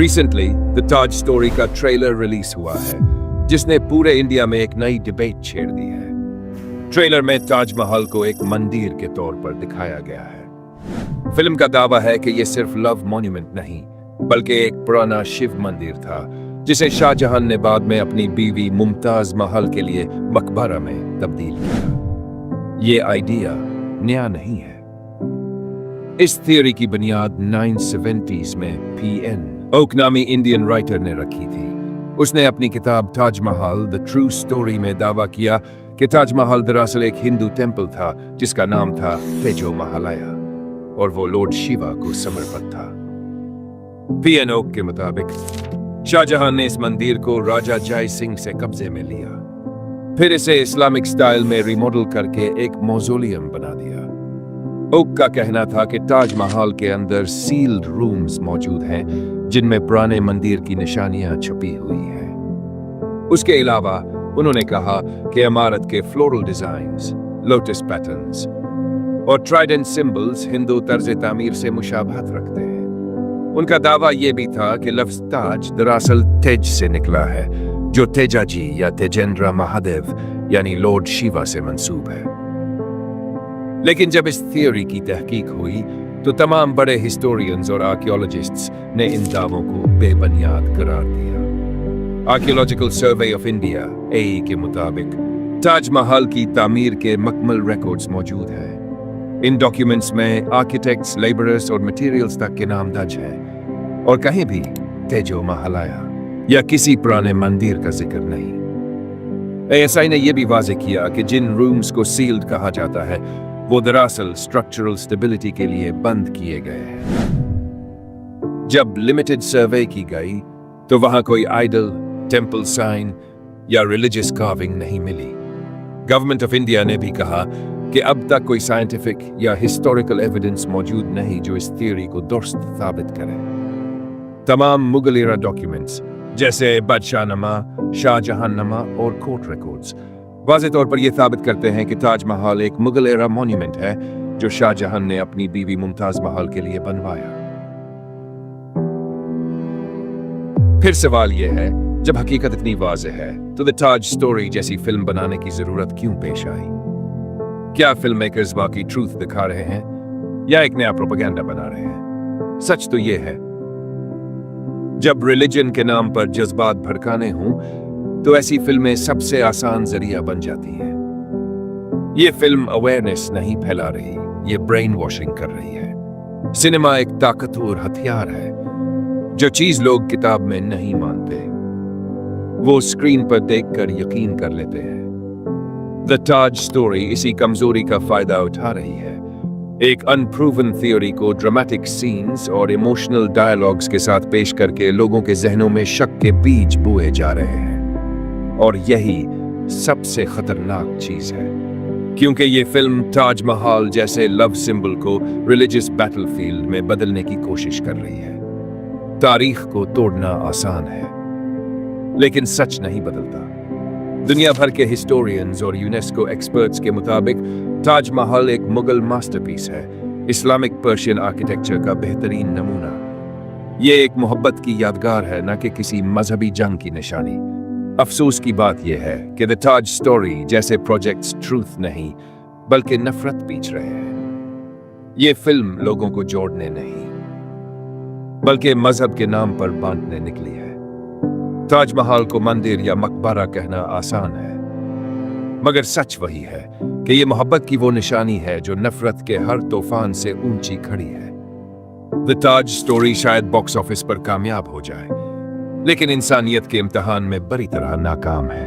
Recently the Taj story का trailer release हुआ है, जिसने पूरे इंडिया में एक नई डिबेट छेड़ दी है। ट्रेलर में ताजमहल को एक मंदिर के तौर पर दिखाया गया है। फिल्म का दावा है कि यह सिर्फ लव मॉन्यूमेंट नहीं, बल्कि एक पुराना शिव मंदिर था, जिसे शाहजहां ने बाद में अपनी बीवी मुमताज महल के लिए मकबरा में तब्दील किया। ये आइडिया नया नहीं है। इस थियोरी की बुनियाद 1970s में पीएन ओक नामी इंडियन राइटर ने रखी थी। उसने अपनी किताब ताजमहल द ट्रू स्टोरी में दावा किया कि ताजमहल दरअसल एक हिंदू टेंपल था, जिसका नाम था तेजो महालया, और वो लॉर्ड शिवा को समर्पित था। पीएन ओक के मुताबिक शाहजहां ने इस मंदिर को राजा जय सिंह से कब्जे में लिया, फिर इसे इस्लामिक स्टाइल में रिमॉडल करके एक मौजोलियम बना दिया। ओक का कहना था कि ताजमहल के अंदर सील्ड रूम्स मौजूद हैं, जिनमें पुराने मंदिर की निशानियां छुपी हुई हैं। उसके अलावा उन्होंने कहा कि इमारत के फ्लोरल डिजाइन्स, लोटस पैटर्न्स और ट्राइडेंट सिंबल्स हिंदू तर्ज तामीर से मुशाबहत रखते हैं। उनका दावा यह भी था कि लफ्ज ताज दरअसल तेज से निकला है, जो तेजाजी या तेजेंद्र महादेव यानी लॉर्ड शिवा से मंसूब है। लेकिन जब इस थियोरी की तहकीक हुई तो तमाम बड़े हिस्टोरियंस और आर्कियोलॉजिस्ट्स ने इन दावों को बेबुनियाद करार दिया। Archaeological survey of India (AE) के मुताबिक ताजमहल की तामीर के मकमल रिकॉर्ड्स मौजूद हैं। इन डॉक्यूमेंट्स में आर्किटेक्ट्स, लेबरर्स और मटेरियल्स तक के नाम दर्ज हैं, और कहीं भी तेजो महालया या किसी पुराने मंदिर का जिक्र नहीं। ASI ने यह भी वाज़ेह किया कि जिन रूम्स को सील्ड कहा जाता है, वो दरअसल स्ट्रक्चरल स्टेबिलिटी के लिए बंद किए गए हैं। जब लिमिटेड सर्वे की गई तो वहां कोई आइडल, टेंपल साइन या रिलीजियस कार्विंग नहीं मिली। गवर्नमेंट ऑफ इंडिया ने भी कहा कि अब तक कोई साइंटिफिक या हिस्टोरिकल एविडेंस मौजूद नहीं जो इस थियोरी को दुरुस्त साबित करे। तमाम मुगल एरा डॉक्यूमेंट्स जैसे बादशाहनामा, शाहजहांनामा और कोर्ट रिकॉर्ड्स वाज़ेह तौर पर यह साबित करते हैं कि ताजमहल एक मुगल एरा मॉन्यूमेंट है, जो शाहजहां ने अपनी बीवी मुमताज महल के लिए बनवाया। फिर सवाल यह है, जब हकीकत इतनी वाज़ेह है तो द ताज स्टोरी जैसी फिल्म बनाने की जरूरत क्यों पेश आई? क्या फिल्म मेकर्स वाकई ट्रूथ दिखा रहे हैं या एक नया प्रोपेगेंडा बना रहे हैं? सच तो यह है, जब रिलीजन के नाम पर जज्बात भड़काने हों तो ऐसी फिल्में सबसे आसान जरिया बन जाती हैं। ये फिल्म अवेयरनेस नहीं फैला रही, ये ब्रेन वॉशिंग कर रही है। सिनेमा एक ताकतवर हथियार है। जो चीज लोग किताब में नहीं मानते, वो स्क्रीन पर देखकर यकीन कर लेते हैं। द ताज स्टोरी इसी कमजोरी का फायदा उठा रही है। एक अनप्रूवन थियोरी को ड्रामेटिक सीन्स और इमोशनल डायलॉग्स के साथ पेश करके लोगों के जहनों में शक के बीज बोए जा रहे हैं। और यही सबसे खतरनाक चीज है, क्योंकि ये फिल्म ताजमहल जैसे लव सिंबल को रिलीजियस बैटलफील्ड में बदलने की कोशिश कर रही है। तारीख को तोड़ना आसान है, लेकिन सच नहीं बदलता। दुनिया भर के हिस्टोरियंस और यूनेस्को एक्सपर्ट्स के मुताबिक ताजमहल एक मुगल मास्टरपीस है, इस्लामिक पर्शियन आर्किटेक्चर का बेहतरीन नमूना। ये एक मोहब्बत की यादगार है, न कि किसी मजहबी जंग की निशानी। अफसोस की बात यह है कि द ताज स्टोरी जैसे प्रोजेक्ट्स ट्रूथ नहीं, बल्कि नफरत बीच रहे हैं। ये फिल्म लोगों को जोड़ने नहीं, बल्कि मजहब के नाम पर बांटने निकली है। ताजमहल को मंदिर या मकबरा कहना आसान है, मगर सच वही है कि ये मोहब्बत की वो निशानी है जो नफरत के हर तूफान से ऊंची खड़ी है। द ताज स्टोरी शायद बॉक्स ऑफिस पर कामयाब हो जाए, लेकिन इंसानियत के इम्तिहान में बुरी तरह नाकाम है।